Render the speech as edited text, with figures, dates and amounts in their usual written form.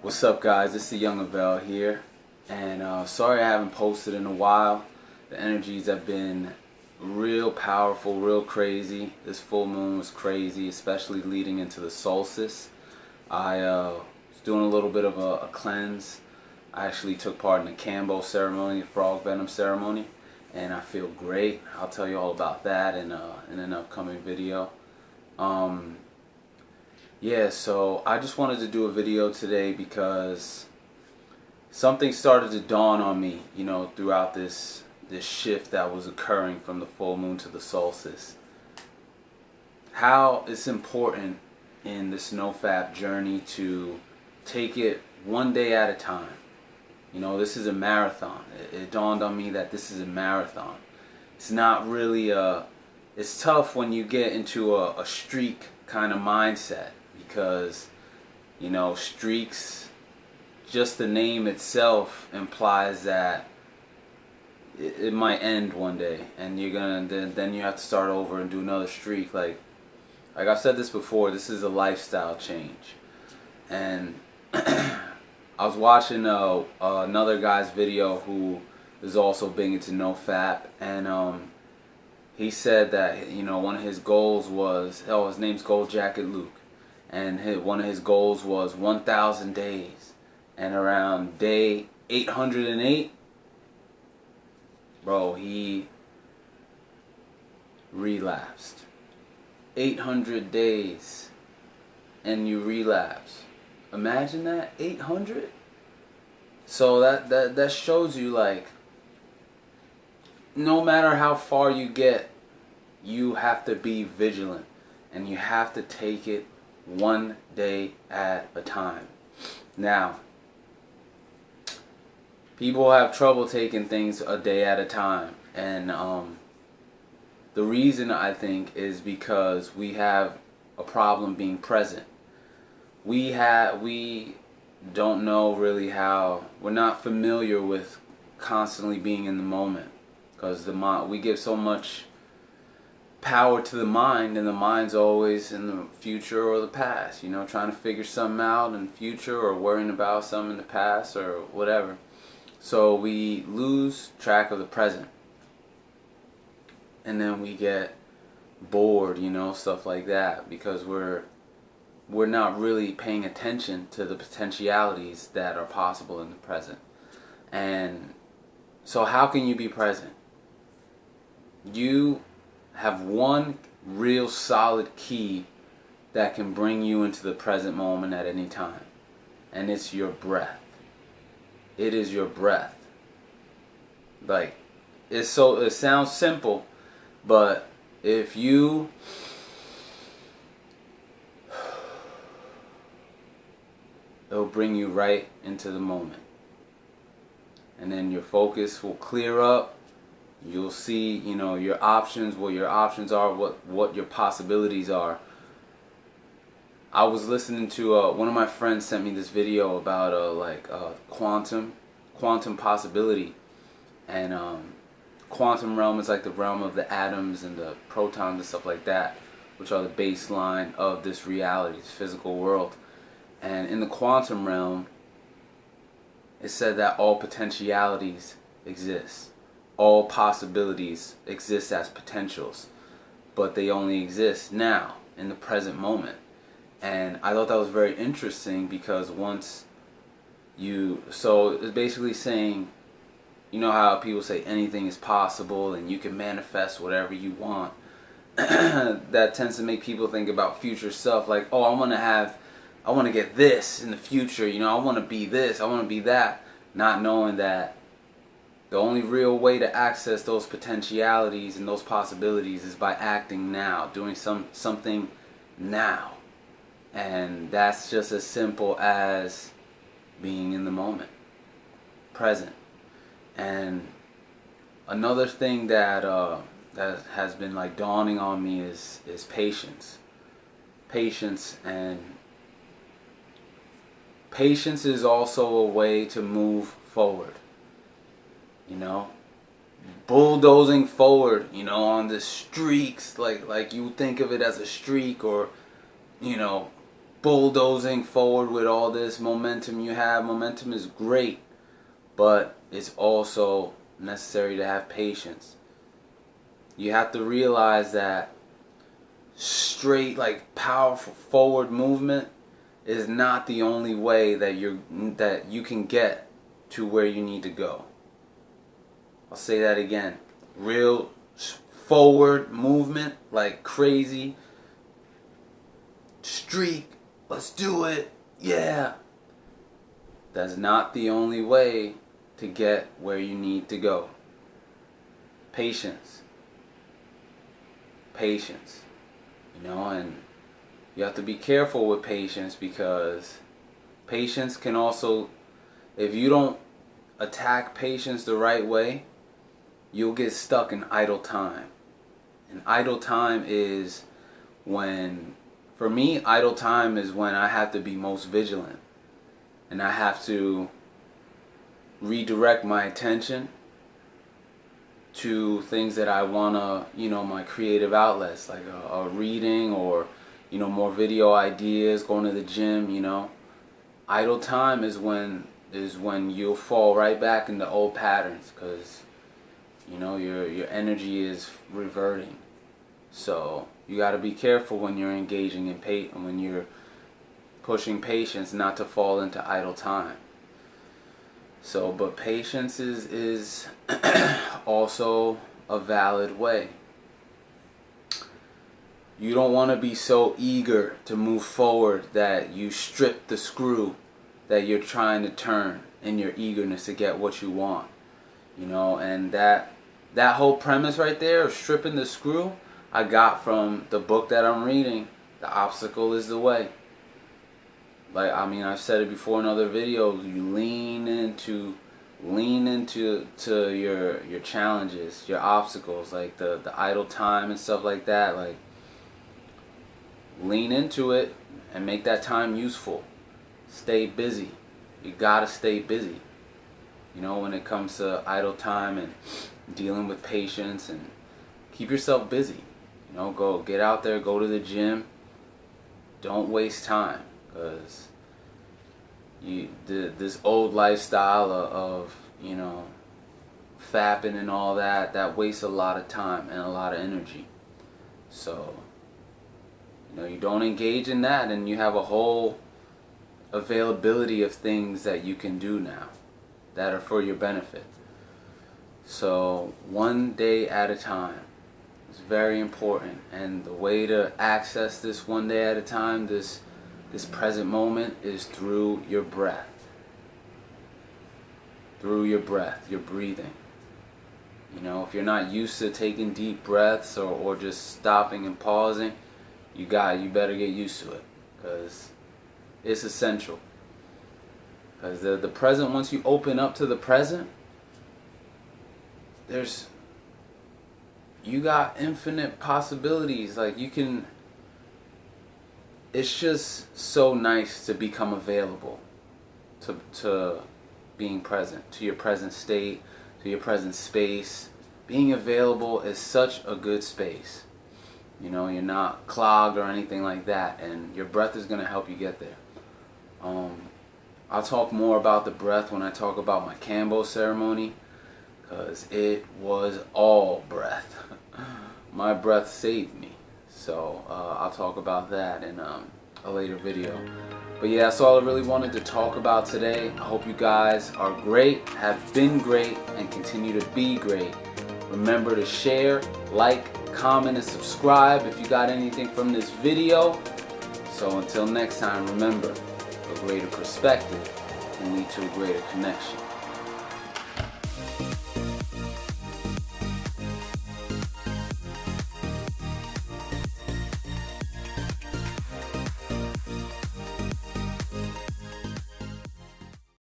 What's up, guys? It's the Yungavelle here, and sorry I haven't posted in a while. The energies have been real powerful, real crazy. This full moon was crazy, especially leading into the solstice. I was doing a little bit of a cleanse. I actually took part in the Kambo ceremony, the frog venom ceremony, and I feel great. I'll tell you all about that in an upcoming video. Yeah, so I just wanted to do a video today because something started to dawn on me, throughout this shift that was occurring from the full moon to the solstice. How it's important in this NoFap journey to take it one day at a time. This is a marathon. It dawned on me that this is a marathon. It's not really it's tough when you get into a streak kind of mindset. Because, streaks, just the name itself implies that it might end one day, and then you have to start over and do another streak. Like I've said this before, this is a lifestyle change. And I was watching another guy's video who is also big into NoFap, and he said that one of his goals was, his name's Gold Jacket Luke. And one of his goals was 1,000 days. And around day 808, bro, he relapsed. 800 days and you relapse. Imagine that, 800? So that shows you, like, no matter how far you get, you have to be vigilant. And you have to take it one day at a time. Now, people have trouble taking things a day at a time, and the reason, I think, is because we have a problem being present. We don't know really how, we're not familiar with constantly being in the moment, because we give so much power to the mind, and the mind's always in the future or the past, trying to figure something out in the future or worrying about something in the past or whatever. So we lose track of the present, and then we get bored, stuff like that, because we're not really paying attention to the potentialities that are possible in the present. And so how can you be present? You have one real solid key that can bring you into the present moment at any time, and it's your breath. It is your breath. Like, it sounds simple, but if you it'll bring you right into the moment, and then your focus will clear up. You'll see, your options, what your options are, what your possibilities are. I was listening to, one of my friends sent me this video about, quantum possibility. And quantum realm is like the realm of the atoms and the protons and stuff like that, which are the baseline of this reality, this physical world. And in the quantum realm, it said that all potentialities exist. All possibilities exist as potentials, but they only exist now, in the present moment. And I thought that was very interesting, because so it's basically saying, how people say anything is possible and you can manifest whatever you want. That tends to make people think about future stuff, like, oh, I want to get this in the future, I want to be this, I want to be that, not knowing that the only real way to access those potentialities and those possibilities is by acting now, doing something now. And that's just as simple as being in the moment, present. And another thing that has been like dawning on me is patience. Patience is also a way to move forward. Bulldozing forward, on the streaks, like you think of it as a streak, or bulldozing forward with all this momentum you have. Momentum is great, but it's also necessary to have patience. You have to realize that straight, like, powerful forward movement is not the only way that you can get to where you need to go. I'll say that again. Real forward movement, like crazy streak, let's do it, yeah. That's not the only way to get where you need to go. Patience. Patience. You know, and you have to be careful with patience, because patience can also, if you don't attack patience the right way, you'll get stuck in idle time. And idle time is when, for me, idle time is when I have to be most vigilant. And I have to redirect my attention to things that I want to, you know, my creative outlets, like a reading, or, you know, more video ideas, going to the gym, you know. Idle time is when you'll fall right back into old patterns, because, you know, your energy is reverting. So you got to be careful when you're engaging in when you're pushing patience, not to fall into idle time. So, but patience is also a valid way. You don't want to be so eager to move forward that you strip the screw that you're trying to turn in your eagerness to get what you want. You know, and that whole premise right there of stripping the screw, I got from the book that I'm reading, The Obstacle is the Way. Like, I mean, I've said it before in other videos, you lean into your challenges, your obstacles, like the idle time and stuff like that. Like, lean into it and make that time useful. Stay busy. You gotta stay busy. You know, when it comes to idle time and dealing with patience, and keep yourself busy. You know, go get out there, go to the gym. Don't waste time, because this old lifestyle of, you know, fapping and all that wastes a lot of time and a lot of energy. So, you know, you don't engage in that, and you have a whole availability of things that you can do now that are for your benefit. So, one day at a time is very important, and the way to access this one day at a time, this present moment, is through your breath. Through your breath, your breathing. You know, if you're not used to taking deep breaths, or just stopping and pausing, you better get used to it, because it's essential. Because the present, once you open up to the present, you got infinite possibilities. Like, it's just so nice to become available to being present, to your present state, to your present space. Being available is such a good space. You know, you're not clogged or anything like that, and your breath is going to help you get there. I'll talk more about the breath when I talk about my Kambo ceremony, because it was all breath. My breath saved me. So I'll talk about that in a later video. But yeah, that's all I really wanted to talk about today. I hope you guys are great, have been great, and continue to be great. Remember to share, like, comment, and subscribe if you got anything from this video. So until next time, remember, a greater perspective can lead to a greater connection.